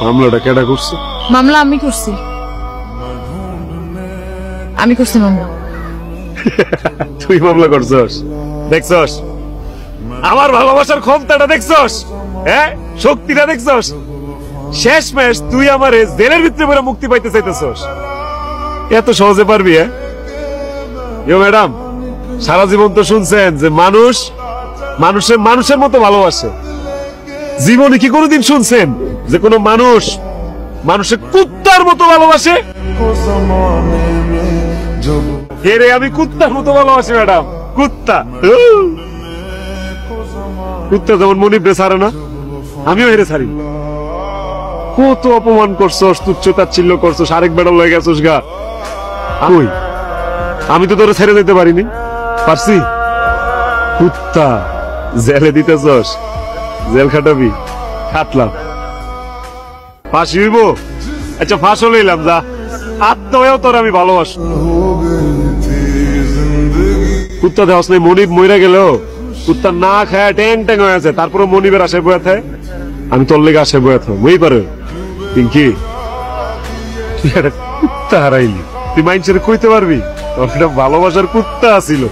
মামলাটা কেডা করছে? মামলা আমি করছি। আমি করছি মামলা। তুই মামলা করছস? দেখছস আমার ভালোবাসার ক্ষমতাটা? দেখছস হ্যাঁ, শক্তিটা দেখছস? শেষ ম্যাচ তুই আমার জেলের ভিতরে পড়ে মুক্তি পাইতে চাইতেছস? এত সহজে পারবি? হ্যাঁ ম্যাডাম, সারা জীবন তো শুনছেন যে মানুষ মানুষের মতো ভালোবাসে। জীবনে কি কোনোদিন শুনছেন যে কোনো মানুষ মানুষের কুত্তার মতো ভালোবাসে? এরে আমি কুত্তার মতো ভালোবাসি ম্যাডাম, কুত্তা। কুত্তা যেমন মনিবরে ছাড়ে না, আমিও হেরে ছাড়ি। কত অপমান করছস, তুচ্ছ-তাচ্ছিল্য করছস, আরেক বেড়া লয়ে গেছস গা। কই আমি তো তোরে ছেড়ে দিতে পারিনি, পারছি? কুত্তা জেলে দিতেছস, জেল খাটাবি, খাটলাম। ফাঁসি হইব? আচ্ছা ফাঁসও লইলাম, যা আত্মীয় তোর আমি ভালোবাসি। কুত্তা দেওয়াস নাই, মনিব মইরা গেল কুত্তা না খায় ট্যাং ট্যাং হয়ে আছে, তারপরে মনিবের আশায় বয়ে থাকে। আমি তোর লেগে আশায় বয়ে থাক মই পারে। পিঙ্কি তুই একটা কুত্তা হারাইলি, তুই মাইন্ডসেট কইতে পারবি? তোর একটা ভালোবাসার কুত্তা আছিল।